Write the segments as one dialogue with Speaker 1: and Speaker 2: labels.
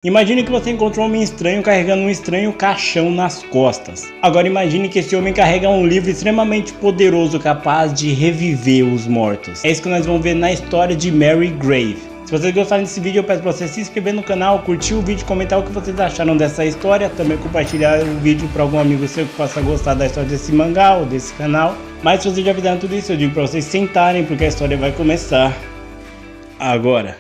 Speaker 1: Imagine que você encontrou um homem estranho carregando um estranho caixão nas costas. Agora imagine que esse homem carrega um livro extremamente poderoso capaz de reviver os mortos. É isso que nós vamos ver na história de Mary Grave. Se vocês gostaram desse vídeo, eu peço para você se inscrever no canal, curtir o vídeo, comentar o que vocês acharam dessa história, também compartilhar o vídeo para algum amigo seu que possa gostar da história desse mangá ou desse canal. Mas se vocês já fizeram tudo isso, eu digo para vocês sentarem porque a história vai começar agora.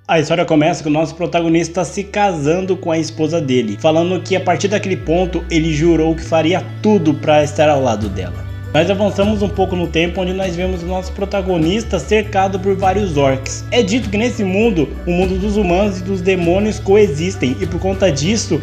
Speaker 1: A história começa com o nosso protagonista se casando com a esposa dele, falando que a partir daquele ponto ele jurou que faria tudo para estar ao lado dela. Nós avançamos um pouco no tempo onde nós vemos o nosso protagonista cercado por vários orcs. É dito que nesse mundo, o mundo dos humanos e dos demônios coexistem e por conta disso,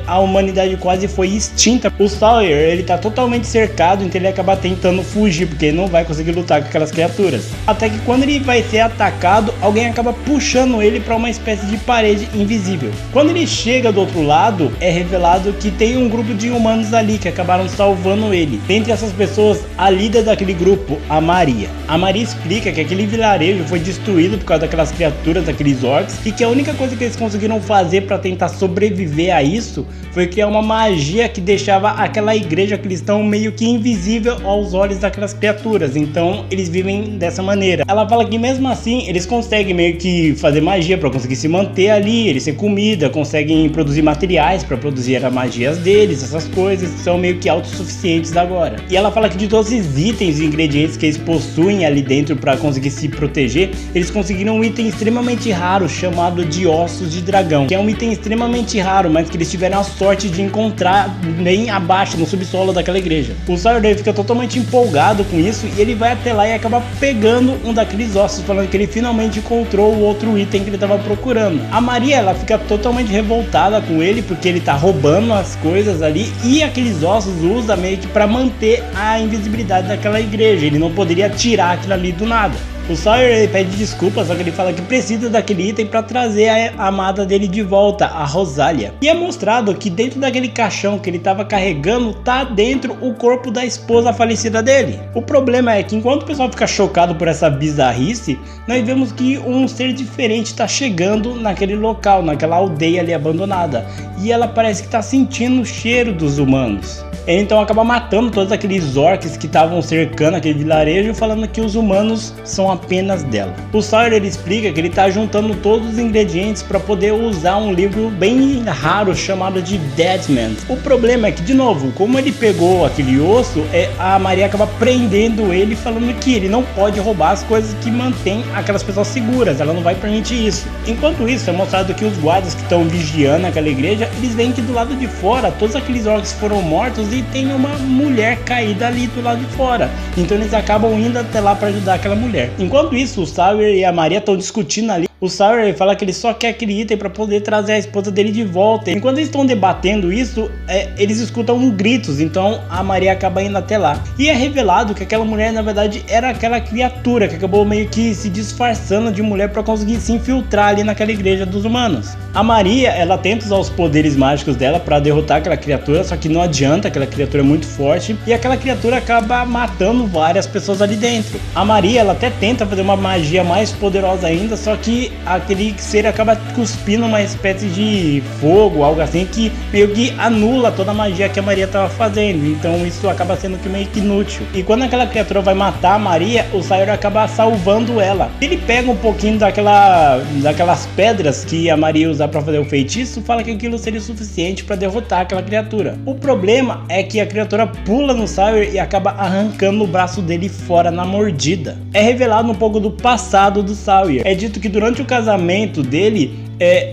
Speaker 1: a humanidade quase foi extinta. O Sawyer, ele tá totalmente cercado, então ele acaba tentando fugir porque ele não vai conseguir lutar com aquelas criaturas. Até que quando ele vai ser atacado, alguém acaba puxando ele para uma espécie de parede invisível. Quando ele chega do outro lado, é revelado que tem um grupo de humanos ali que acabaram salvando ele. Dentre essas pessoas, a líder daquele grupo, a Maria. A Maria explica que aquele vilarejo foi destruído por causa daquelas criaturas, daqueles orcs, e que a única coisa que eles conseguiram fazer para tentar sobreviver a isso foi criar uma magia que deixava aquela igreja cristã meio que invisível aos olhos daquelas criaturas. Então eles vivem dessa maneira. Ela fala que mesmo assim eles conseguem meio que fazer magia para conseguir se manter ali, eles têm comida, conseguem produzir materiais para produzir as magias deles, essas coisas são meio que autossuficientes agora. E ela fala que de todos os itens e ingredientes que eles possuem ali dentro para conseguir se proteger, eles conseguiram um item extremamente raro chamado de ossos de dragão, que é um item extremamente raro, mas que eles tiveram a sorte de encontrar bem abaixo no subsolo daquela igreja. O Sawyer fica totalmente empolgado com isso e ele vai até lá e acaba pegando um daqueles ossos, falando que ele finalmente encontrou o outro item que ele estava procurando. A Maria, ela fica totalmente revoltada com ele porque ele tá roubando as coisas ali e aqueles ossos usa meio que para manter a invisibilidade daquela igreja, ele não poderia tirar aquilo ali do nada. O Sawyer pede desculpas, só que ele fala que precisa daquele item para trazer a amada dele de volta, a Rosália. E é mostrado que dentro daquele caixão que ele estava carregando, tá dentro o corpo da esposa falecida dele. O problema é que enquanto o pessoal fica chocado por essa bizarrice, nós vemos que um ser diferente está chegando naquele local, naquela aldeia ali abandonada. E ela parece que está sentindo o cheiro dos humanos. Ele então acaba matando todos aqueles orcs que estavam cercando aquele vilarejo, falando que os humanos são apenas dela. O Sawyer, ele explica que ele está juntando todos os ingredientes para poder usar um livro bem raro chamado de Deadman. O problema é que, de novo, como ele pegou aquele osso, a Maria acaba prendendo ele, falando que ele não pode roubar as coisas que mantêm aquelas pessoas seguras, ela não vai permitir isso. Enquanto isso, é mostrado que os guardas que estão vigiando aquela igreja, eles veem que do lado de fora todos aqueles orcs foram mortos e tem uma mulher caída ali do lado de fora. Então eles acabam indo até lá para ajudar aquela mulher. Enquanto isso, o Sawyer e a Maria estão discutindo ali. O Sawyer fala que ele só quer aquele item para poder trazer a esposa dele de volta. Enquanto eles estão debatendo isso, eles escutam gritos, então a Maria acaba indo até lá. E é revelado que aquela mulher, na verdade, era aquela criatura que acabou meio que se disfarçando de mulher para conseguir se infiltrar ali naquela igreja dos humanos. A Maria, ela tenta usar os poderes mágicos dela para derrotar aquela criatura, só que não adianta, aquela criatura é muito forte e aquela criatura acaba matando várias pessoas ali dentro. A Maria, ela até tenta fazer uma magia mais poderosa ainda, só que aquele ser acaba cuspindo uma espécie de fogo, algo assim, que meio que anula toda a magia que a Maria estava fazendo, então isso acaba sendo que meio que inútil. E quando aquela criatura vai matar a Maria, o Sawyer acaba salvando ela. Ele pega um pouquinho daquelas pedras que a Maria usa para fazer o feitiço, fala que aquilo seria suficiente para derrotar aquela criatura. O problema é que a criatura pula no Sawyer e acaba arrancando o braço dele fora na mordida. É revelado um pouco do passado do Sawyer. É dito que durante o casamento dele,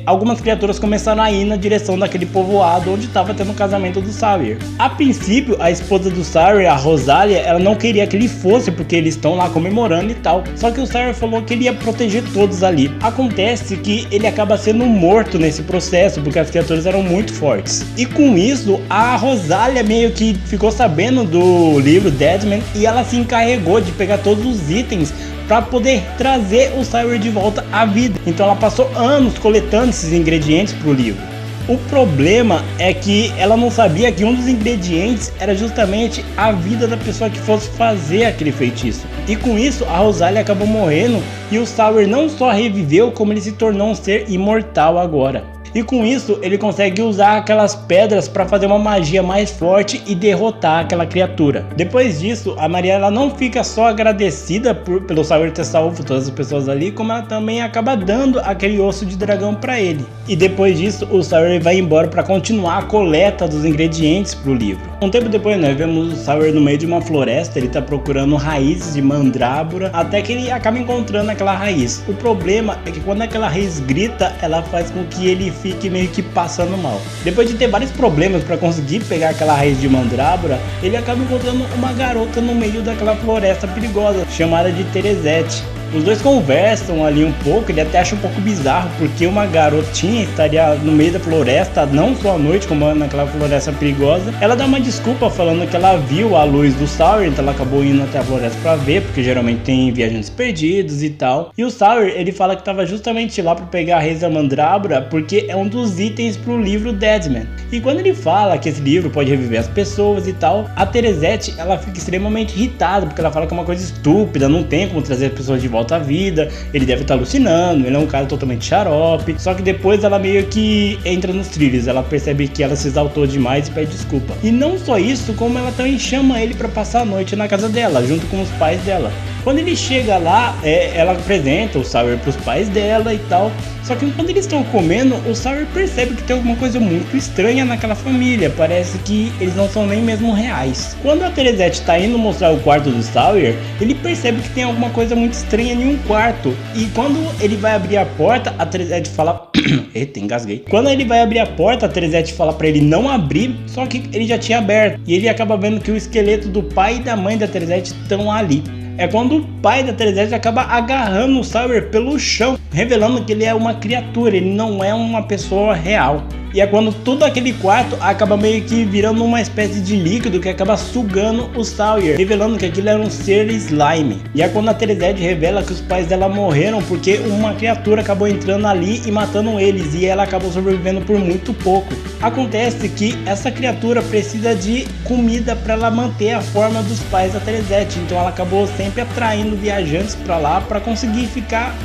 Speaker 1: algumas criaturas começaram a ir na direção daquele povoado onde estava tendo o casamento do Sawyer. A princípio, a esposa do Sawyer, a Rosália, ela não queria que ele fosse porque eles estão lá comemorando e tal. Só que o Sawyer falou que ele ia proteger todos ali. Acontece que ele acaba sendo morto nesse processo porque as criaturas eram muito fortes. E com isso, a Rosália meio que ficou sabendo do livro Deadman e ela se encarregou de pegar todos os itens para poder trazer o Sawyer de volta à vida. Então ela passou anos coletando esses ingredientes para o livro. O problema é que ela não sabia que um dos ingredientes era justamente a vida da pessoa que fosse fazer aquele feitiço. E com isso a Rosalia acabou morrendo e o Sauer não só reviveu, como ele se tornou um ser imortal agora. E com isso ele consegue usar aquelas pedras para fazer uma magia mais forte e derrotar aquela criatura. Depois disso, a Maria ela não fica só agradecida pelo Sauer ter salvo todas as pessoas ali, como ela também acaba dando aquele osso de dragão para ele. E depois disso, o Sauer vai embora para continuar a coleta dos ingredientes para o livro. Um tempo depois nós vemos o Sauer no meio de uma floresta, ele tá procurando raízes de mandrágora, até que ele acaba encontrando aquela raiz. O problema é que quando aquela raiz grita, ela faz com que ele fique meio que passando mal. Depois de ter vários problemas para conseguir pegar aquela raiz de mandrágora, ele acaba encontrando uma garota no meio daquela floresta perigosa, chamada de Teresete. Os dois conversam ali um pouco, ele até acha um pouco bizarro, porque uma garotinha estaria no meio da floresta, não só à noite, como naquela floresta perigosa. Ela dá uma desculpa falando que ela viu a luz do Sauer, então ela acabou indo até a floresta pra ver, porque geralmente tem viajantes perdidos e tal. E o Sauer, ele fala que estava justamente lá para pegar a raiz da mandrágora, porque é um dos itens pro livro Deadman. E quando ele fala que esse livro pode reviver as pessoas e tal, a Teresete, ela fica extremamente irritada, porque ela fala que é uma coisa estúpida, não tem como trazer as pessoas de volta à vida, ele deve estar alucinando, ele é um cara totalmente xarope. Só que depois ela meio que entra nos trilhos, ela percebe que ela se exaltou demais e pede desculpa. E não só isso, como ela também chama ele para passar a noite na casa dela, junto com os pais dela. Quando ele chega lá, ela apresenta o Sauer pros pais dela e tal. Só que quando eles estão comendo, o Sauer percebe que tem alguma coisa muito estranha naquela família. Parece que eles não são nem mesmo reais. Quando a Teresete tá indo mostrar o quarto do Sauer, ele percebe que tem alguma coisa muito estranha em um quarto. E quando ele vai abrir a porta, a Teresete fala... Eita, engasguei. Quando ele vai abrir a porta, a Teresete fala pra ele não abrir, só que ele já tinha aberto. E ele acaba vendo que o esqueleto do pai e da mãe da Teresete estão ali. É quando o pai da Teresete acaba agarrando o Sauer pelo chão, revelando que ele é uma criatura, ele não é uma pessoa real. E é quando todo aquele quarto acaba meio que virando uma espécie de líquido que acaba sugando o Sauer, revelando que aquilo era um ser slime. E é quando a Teresete revela que os pais dela morreram porque uma criatura acabou entrando ali e matando eles, e ela acabou sobrevivendo por muito pouco. Acontece que essa criatura precisa de comida para ela manter a forma dos pais da Teresete, então ela acabou sempre atraindo viajantes para lá para conseguir ficar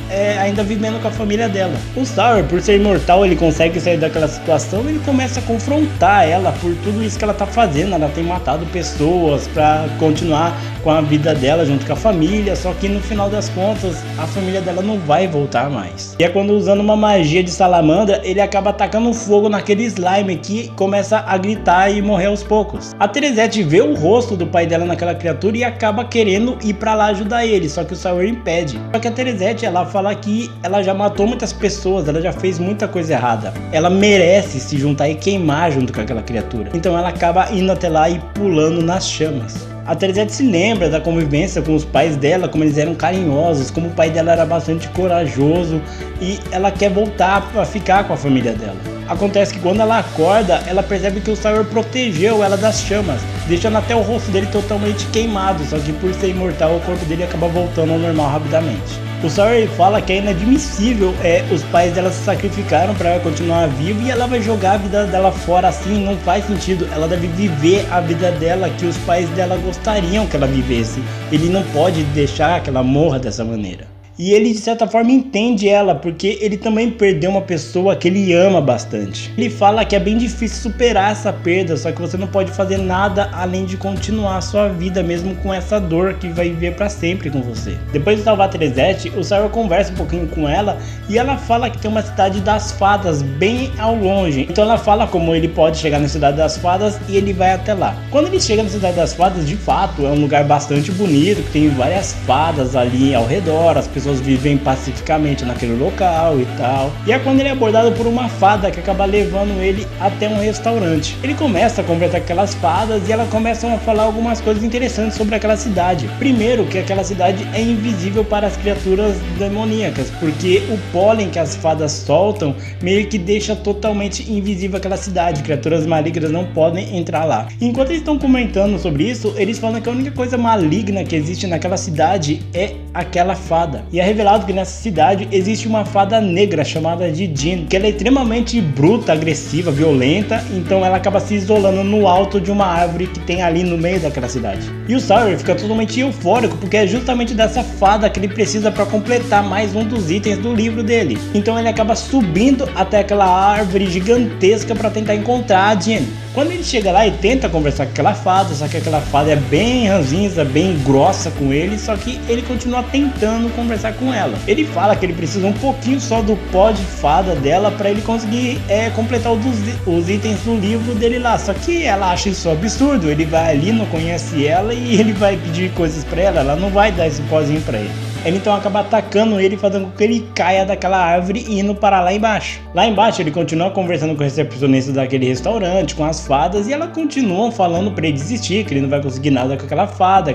Speaker 1: ainda vivendo com a família dela. O Sauer, por ser imortal, ele consegue sair daquela situação. Ele começa a confrontar ela por tudo isso que ela tá fazendo. Ela tem matado pessoas para continuar com a vida dela junto com a família, só que no final das contas a família dela não vai voltar mais. E é quando, usando uma magia de salamandra, ele acaba atacando fogo naquele slime que começa a gritar e morrer aos poucos. A Teresete vê o rosto do pai dela naquela criatura e acaba querendo ir para lá ajudar ele, só que o Sauer impede. Só que a Teresete, ela fala que ela já matou muitas pessoas, ela já fez muita coisa errada, ela merece se juntar e queimar junto com aquela criatura. Então ela acaba indo até lá e pulando nas chamas. A Teresete se lembra da convivência com os pais dela, como eles eram carinhosos, como o pai dela era bastante corajoso, e ela quer voltar para ficar com a família dela. Acontece que quando ela acorda, ela percebe que o Sauer protegeu ela das chamas, deixando até o rosto dele totalmente queimado, só que por ser imortal o corpo dele acaba voltando ao normal rapidamente. O Sauer fala que é inadmissível os pais dela se sacrificaram para ela continuar viva e ela vai jogar a vida dela fora assim, não faz sentido. Ela deve viver a vida dela que os pais dela gostariam que ela vivesse. Ele não pode deixar que ela morra dessa maneira. E ele de certa forma entende ela, porque ele também perdeu uma pessoa que ele ama bastante. Ele fala que é bem difícil superar essa perda, só que você não pode fazer nada além de continuar a sua vida mesmo com essa dor que vai viver para sempre com você. Depois de salvar a Teresete, o Sauer conversa um pouquinho com ela e ela fala que tem uma cidade das fadas bem ao longe. Então ela fala como ele pode chegar na cidade das fadas e ele vai até lá. Quando ele chega na cidade das fadas, de fato é um lugar bastante bonito, que tem várias fadas ali ao redor, as pessoas vivem pacificamente naquele local e tal. E é quando ele é abordado por uma fada que acaba levando ele até um restaurante. Ele começa a conversar com aquelas fadas e elas começam a falar algumas coisas interessantes sobre aquela cidade. Primeiro, que aquela cidade é invisível para as criaturas demoníacas, porque o pólen que as fadas soltam meio que deixa totalmente invisível aquela cidade. Criaturas malignas não podem entrar lá. Enquanto eles estão comentando sobre isso, eles falam que a única coisa maligna que existe naquela cidade é aquela fada. E é revelado que nessa cidade existe uma fada negra chamada de Jean, que ela é extremamente bruta, agressiva, violenta, então ela acaba se isolando no alto de uma árvore que tem ali no meio daquela cidade. E o Sawyer fica totalmente eufórico porque é justamente dessa fada que ele precisa para completar mais um dos itens do livro dele. Então ele acaba subindo até aquela árvore gigantesca para tentar encontrar a Jean. Quando ele chega lá e tenta conversar com aquela fada, só que aquela fada é bem ranzinza, bem grossa com ele, só que ele continua tentando conversar com ela. Ele fala que ele precisa um pouquinho só do pó de fada dela para ele conseguir completar os itens do livro dele lá, só que ela acha isso absurdo. Ele vai ali, não conhece ela e ele vai pedir coisas para ela não vai dar esse pozinho para ele. Ele então acaba atacando ele, fazendo com que ele caia daquela árvore e indo para lá embaixo. Lá embaixo ele continua conversando com o recepcionista daquele restaurante, com as fadas, e elas continuam falando para ele desistir, que ele não vai conseguir nada com aquela fada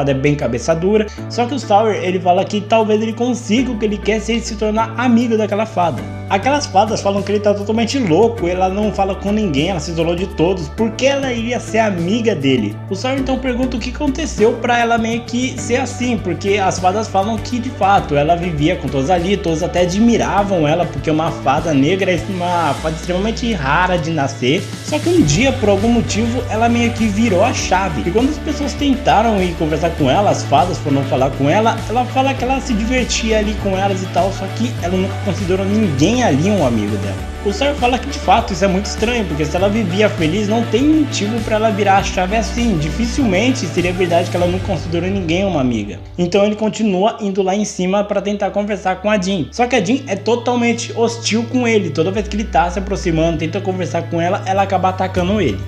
Speaker 1: é bem cabeça dura. Só que o Sawyer, ele fala que talvez ele consiga o que ele quer se ele se tornar amigo daquela fada. Aquelas fadas falam que ele tá totalmente louco, ela não fala com ninguém, ela se isolou de todos, porque ela iria ser amiga dele. O Sawyer então pergunta o que aconteceu para ela meio que ser assim, porque as fadas falam que de fato ela vivia com todos ali, todos até admiravam ela, porque uma fada negra é uma fada extremamente rara de nascer. Só que um dia, por algum motivo, ela meio que virou a chave. E quando as pessoas tentaram ir conversar com ela, as fadas foram falar com ela, ela fala que ela se divertia ali com elas e tal, só que ela nunca considerou ninguém ali um amigo dela. O Sawyer fala que de fato isso é muito estranho, porque se ela vivia feliz, não tem motivo para ela virar a chave assim. Dificilmente seria verdade que ela não considerou ninguém uma amiga. Então ele continua indo lá em cima para tentar conversar com a Jean. Só que a Jean é totalmente hostil com ele. Toda vez que ele tá se aproximando, tenta conversar com ela, ela acaba atacando ele.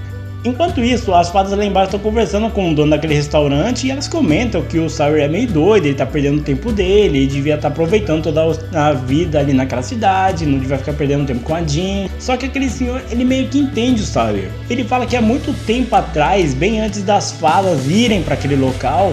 Speaker 1: Enquanto isso, as fadas lá embaixo estão conversando com o dono daquele restaurante e elas comentam que o Sawyer é meio doido, ele tá perdendo o tempo dele, ele devia estar aproveitando toda a vida ali naquela cidade, não devia ficar perdendo tempo com a Jean. Só que aquele senhor, ele meio que entende o Sawyer. Ele fala que há muito tempo atrás, bem antes das fadas irem para aquele local,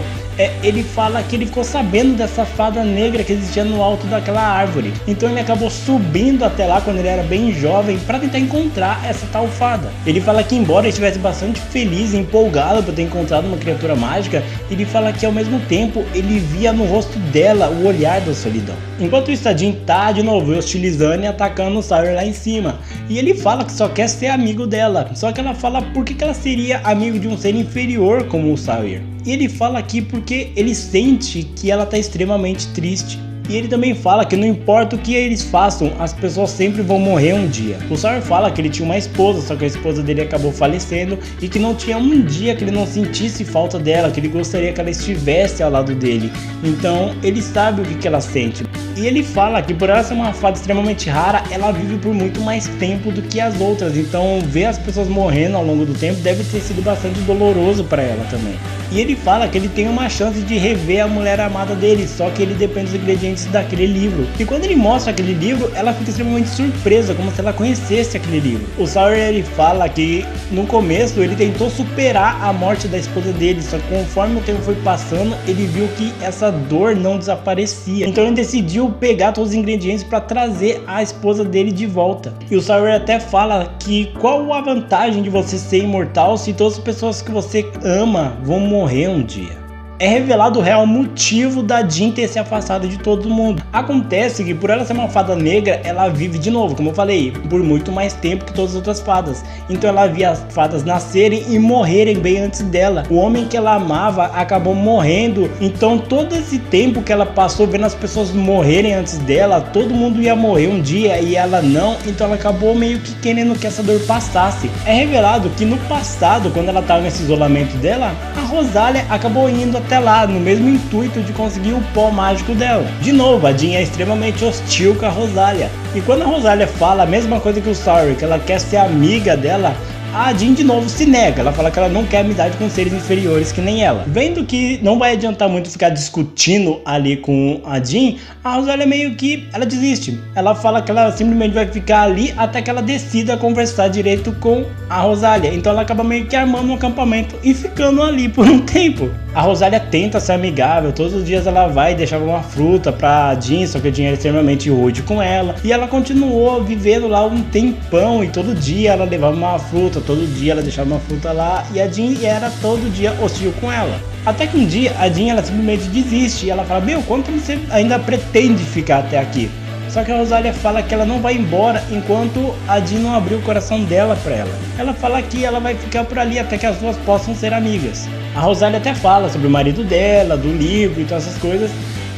Speaker 1: ele fala que ele ficou sabendo dessa fada negra que existia no alto daquela árvore. Então ele acabou subindo até lá quando ele era bem jovem para tentar encontrar essa tal fada. Ele fala que embora ele estivesse bastante feliz e empolgado por ter encontrado uma criatura mágica, ele fala que ao mesmo tempo ele via no rosto dela o olhar da solidão. Enquanto isso, a Jean tá de novo hostilizando e atacando o Sawyer lá em cima. E ele fala que só quer ser amigo dela. Só que ela fala por que ela seria amigo de um ser inferior como o Sawyer. E ele fala aqui porque ele sente que ela tá extremamente triste. E ele também fala que não importa o que eles façam, as pessoas sempre vão morrer um dia. O Sawyer fala que ele tinha uma esposa, só que a esposa dele acabou falecendo e que não tinha um dia que ele não sentisse falta dela, que ele gostaria que ela estivesse ao lado dele. Então ele sabe o que ela sente. E ele fala que por ela ser uma fada extremamente rara, ela vive por muito mais tempo do que as outras. Então ver as pessoas morrendo ao longo do tempo deve ter sido bastante doloroso para ela também. E ele fala que ele tem uma chance de rever a mulher amada dele, só que ele depende dos ingredientes daquele livro. E quando ele mostra aquele livro, ela fica extremamente surpresa, como se ela conhecesse aquele livro. O Sawyer, ele fala que no começo ele tentou superar a morte da esposa dele, só que conforme o tempo foi passando, ele viu que essa dor não desaparecia. Então ele decidiu pegar todos os ingredientes para trazer a esposa dele de volta. E o Sawyer até fala que qual a vantagem de você ser imortal se todas as pessoas que você ama vão morrer um dia. É revelado o real motivo da Jean ter se afastado de todo mundo. Acontece que por ela ser uma fada negra, ela vive de novo, como eu falei, por muito mais tempo que todas as outras fadas. Então ela via as fadas nascerem e morrerem bem antes dela. O homem que ela amava acabou morrendo, então todo esse tempo que ela passou vendo as pessoas morrerem antes dela, todo mundo ia morrer um dia e ela não, então ela acabou meio que querendo que essa dor passasse. É revelado que no passado, quando ela estava nesse isolamento dela, a Rosália acabou indo até lá, no mesmo intuito de conseguir o pó mágico dela. De novo, a Jean é extremamente hostil com a Rosália. E quando a Rosália fala a mesma coisa que o Sawyer, que ela quer ser amiga dela, a Jean de novo se nega. Ela fala que ela não quer amizade com seres inferiores que nem ela. Vendo que não vai adiantar muito ficar discutindo ali com a Jean, a Rosália meio que ela desiste. Ela fala que ela simplesmente vai ficar ali até que ela decida conversar direito com a Rosália. Então ela acaba meio que armando um acampamento e ficando ali por um tempo. A Rosália tenta ser amigável, todos os dias ela vai e deixava uma fruta pra Jean, só que a Jean era extremamente rude com ela. E ela continuou vivendo lá um tempão e todo dia ela levava uma fruta, todo dia ela deixava uma fruta lá e a Jean era todo dia hostil com ela. Até que um dia a Jean ela simplesmente desiste e ela fala: meu, quanto você ainda pretende ficar até aqui? Só que a Rosália fala que ela não vai embora enquanto a Jean não abrir o coração dela pra ela. Ela fala que ela vai ficar por ali até que as duas possam ser amigas. A Rosália até fala sobre o marido dela, do livro e todas essas coisas.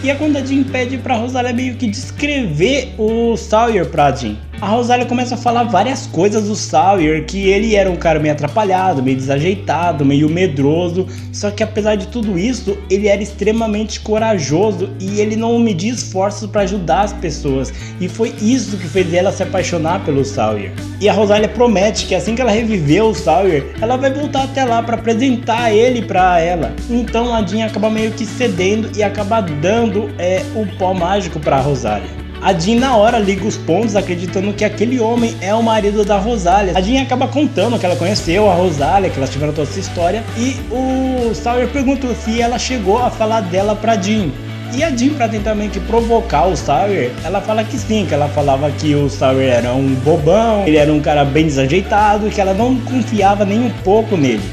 Speaker 1: E é quando a Jean pede pra Rosália meio que descrever o Sawyer pra Jean. A Rosália começa a falar várias coisas do Sawyer, que ele era um cara meio atrapalhado, meio desajeitado, meio medroso, só que apesar de tudo isso, ele era extremamente corajoso e ele não media esforços para ajudar as pessoas, e foi isso que fez ela se apaixonar pelo Sawyer. E a Rosália promete que assim que ela reviver o Sawyer, ela vai voltar até lá para apresentar ele para ela. Então a Jean acaba meio que cedendo e acaba dando o pó mágico para a Rosália. A Jean na hora liga os pontos acreditando que aquele homem é o marido da Rosália. A Jean acaba contando que ela conheceu a Rosália, que elas tiveram toda essa história, e o Sawyer pergunta se ela chegou a falar dela pra Jean. E a Jean, pra tentar meio que provocar o Sawyer, ela fala que sim, que ela falava que o Sawyer era um bobão, ele era um cara bem desajeitado, que ela não confiava nem um pouco nele.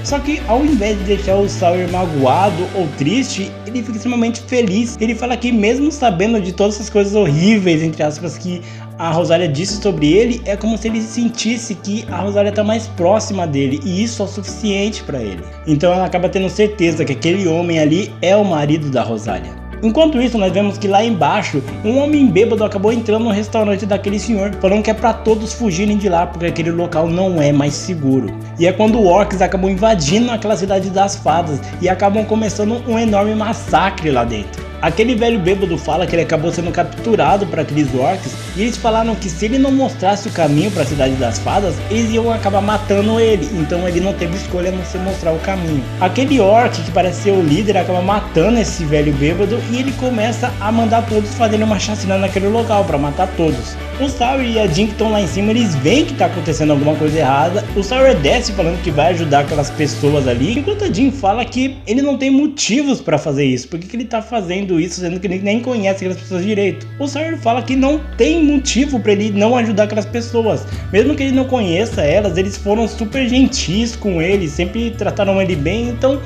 Speaker 1: Só que ao invés de deixar o Sawyer magoado ou triste, ele fica extremamente feliz. Ele fala que mesmo sabendo de todas essas coisas horríveis, entre aspas, que a Rosália disse sobre ele, é como se ele sentisse que a Rosália está mais próxima dele, e isso é o suficiente para ele. Então ela acaba tendo certeza que aquele homem ali é o marido da Rosália. Enquanto isso, nós vemos que lá embaixo, um homem bêbado acabou entrando no restaurante daquele senhor, falando que é pra todos fugirem de lá, porque aquele local não é mais seguro. E é quando orcs acabam invadindo aquela cidade das fadas e acabam começando um enorme massacre lá dentro. Aquele velho bêbado fala que ele acabou sendo capturado por aqueles orcs, e eles falaram que se ele não mostrasse o caminho para a cidade das fadas, eles iam acabar matando ele, então ele não teve escolha a não ser mostrar o caminho. Aquele orc que parece ser o líder acaba matando esse velho bêbado e ele começa a mandar todos fazerem uma chacina naquele local para matar todos. O Sawyer e a Jean que estão lá em cima, eles veem que tá acontecendo alguma coisa errada. O Sawyer desce falando que vai ajudar aquelas pessoas ali, enquanto a Jean fala que ele não tem motivos para fazer isso. Por que ele tá fazendo isso, sendo que ele nem conhece aquelas pessoas direito? O Sawyer fala que não tem motivo para ele não ajudar aquelas pessoas. Mesmo que ele não conheça elas, eles foram super gentis com ele, sempre trataram ele bem, então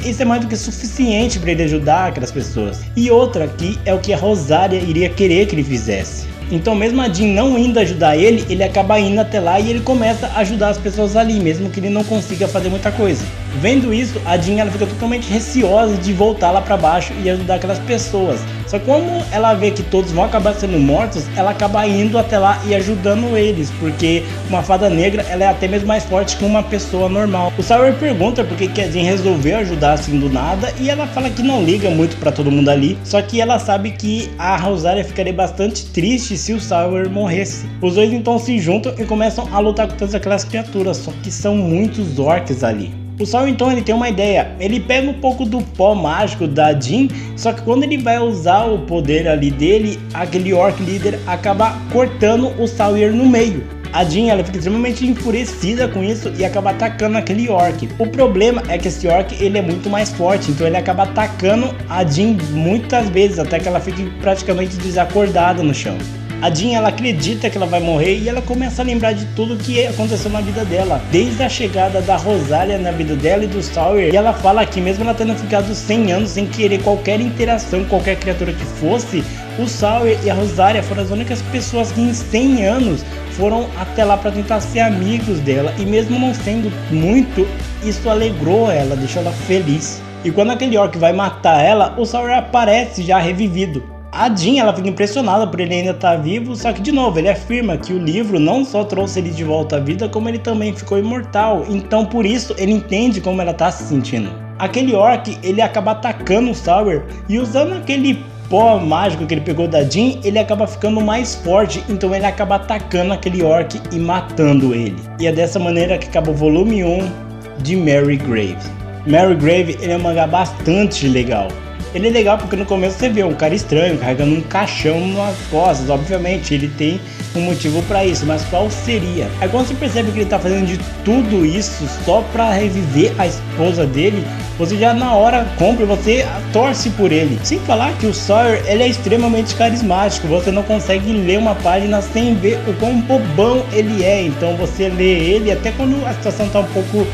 Speaker 1: isso é mais do que suficiente para ele ajudar aquelas pessoas. E outra aqui é o que a Rosália iria querer que ele fizesse. Então mesmo a Jean não indo ajudar ele, ele acaba indo até lá e ele começa a ajudar as pessoas ali, mesmo que ele não consiga fazer muita coisa. Vendo isso, a Jean ela fica totalmente receosa de voltar lá pra baixo e ajudar aquelas pessoas. Só que como ela vê que todos vão acabar sendo mortos, ela acaba indo até lá e ajudando eles, porque uma fada negra ela é até mesmo mais forte que uma pessoa normal. O Sawyer pergunta por que a Jean resolveu ajudar assim do nada, e ela fala que não liga muito pra todo mundo ali, só que ela sabe que a Rosália ficaria bastante triste se o Sawyer morresse. Os dois então se juntam e começam a lutar com todas aquelas criaturas, só que são muitos orcs ali. O Sawyer então ele tem uma ideia, ele pega um pouco do pó mágico da Jean, só que quando ele vai usar o poder ali dele, aquele orc líder acaba cortando o Sawyer no meio. A Jean ela fica extremamente enfurecida com isso e acaba atacando aquele orc. O problema é que esse orc ele é muito mais forte, então ele acaba atacando a Jean muitas vezes, até que ela fique praticamente desacordada no chão. A Jean ela acredita que ela vai morrer e ela começa a lembrar de tudo que aconteceu na vida dela, desde a chegada da Rosália na vida dela e do Sawyer. E ela fala que mesmo ela tendo ficado 100 anos sem querer qualquer interação com qualquer criatura que fosse, o Sawyer e a Rosália foram as únicas pessoas que em 100 anos foram até lá para tentar ser amigos dela, e mesmo não sendo muito, isso alegrou ela, deixou ela feliz. E quando aquele orc vai matar ela, o Sawyer aparece já revivido. A Jean ela fica impressionada por ele ainda estar vivo, só que de novo ele afirma que o livro não só trouxe ele de volta à vida, como ele também ficou imortal, então por isso ele entende como ela está se sentindo. Aquele orc ele acaba atacando o Sawyer e usando aquele pó mágico que ele pegou da Jean, ele acaba ficando mais forte, então ele acaba atacando aquele orc e matando ele. E é dessa maneira que acaba o volume 1 de Marygrave. Marygrave ele é um mangá bastante legal. Ele é legal porque no começo você vê um cara estranho carregando um caixão nas costas, obviamente ele tem um motivo pra isso, mas qual seria? Aí quando você percebe que ele tá fazendo de tudo isso só pra reviver a esposa dele, você já na hora compra e você torce por ele. Sem falar que o Sawyer ele é extremamente carismático, você não consegue ler uma página sem ver o quão bobão ele é, então você lê ele até quando a situação tá um pouco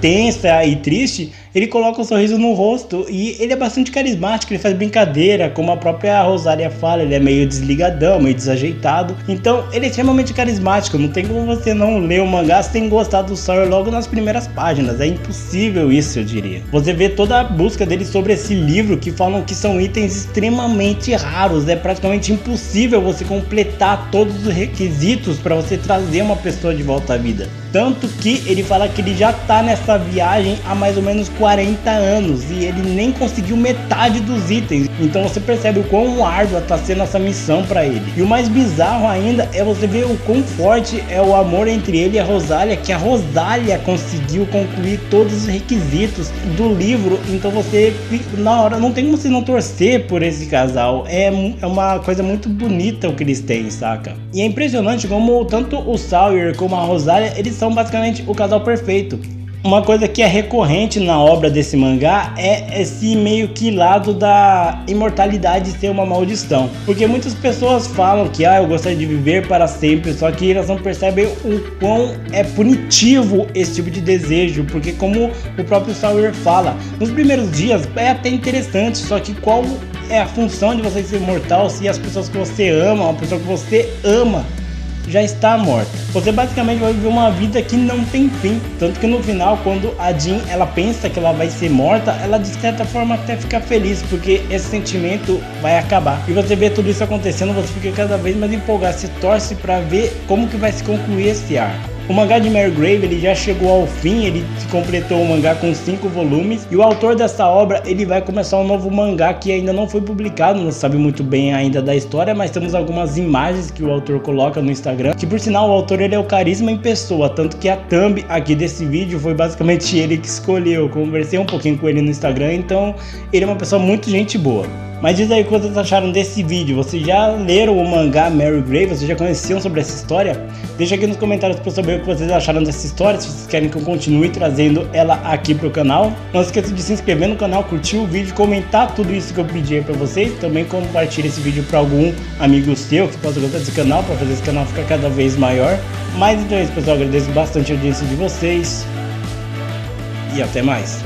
Speaker 1: tensa e triste, ele coloca um sorriso no rosto e ele é bastante carismático, ele faz brincadeira, como a própria Rosalia fala, ele é meio desligadão, meio desajeitado, então ele é extremamente carismático, não tem como você não ler o mangá sem gostar do Sawyer logo nas primeiras páginas, é impossível isso, eu diria. Você vê toda a busca dele sobre esse livro, que falam que são itens extremamente raros, é praticamente impossível você completar todos os requisitos para você trazer uma pessoa de volta à vida. Tanto que ele fala que ele já tá nessa viagem há mais ou menos 40 anos e ele nem conseguiu metade dos itens. Então você percebe o quão árdua tá sendo essa missão para ele. E o mais bizarro ainda é você ver o quão forte é o amor entre ele e a Rosalia, que a Rosalia conseguiu concluir todos os requisitos do livro. Então você, na hora, não tem como você não torcer por esse casal. É uma coisa muito bonita o que eles têm, saca? E é impressionante como tanto o Sawyer como a Rosalia, eles são basicamente o casal perfeito. Uma coisa que é recorrente na obra desse mangá é esse meio que lado da imortalidade ser uma maldição. Porque muitas pessoas falam que eu gostaria de viver para sempre, só que elas não percebem o quão é punitivo esse tipo de desejo. Porque como o próprio Sawyer fala, nos primeiros dias é até interessante, só que qual é a função de você ser imortal se as pessoas que você ama, uma pessoa que você ama, já está morta? Você basicamente vai viver uma vida que não tem fim. Tanto que no final, quando a Jean ela pensa que ela vai ser morta, ela de certa forma até fica feliz, porque esse sentimento vai acabar. E você vê tudo isso acontecendo, você fica cada vez mais empolgado, se torce para ver como que vai se concluir esse arco. O mangá de Marygrave ele já chegou ao fim, ele completou o mangá com 5 volumes e o autor dessa obra ele vai começar um novo mangá que ainda não foi publicado, não sabe muito bem ainda da história, mas temos algumas imagens que o autor coloca no Instagram, que por sinal o autor ele é o carisma em pessoa, tanto que a thumb aqui desse vídeo foi basicamente ele que escolheu. Eu conversei um pouquinho com ele no Instagram, então ele é uma pessoa muito gente boa. Mas diz aí o que vocês acharam desse vídeo. Vocês já leram o mangá Marygrave? Vocês já conheciam sobre essa história? Deixa aqui nos comentários para eu saber o que vocês acharam dessa história, se vocês querem que eu continue trazendo ela aqui pro canal. Não esqueça de se inscrever no canal, curtir o vídeo, comentar tudo isso que eu pedi aí para vocês. Também compartilhe esse vídeo para algum amigo seu que possa gostar desse canal, para fazer esse canal ficar cada vez maior. Mas então é isso, pessoal. Agradeço bastante a audiência de vocês e até mais.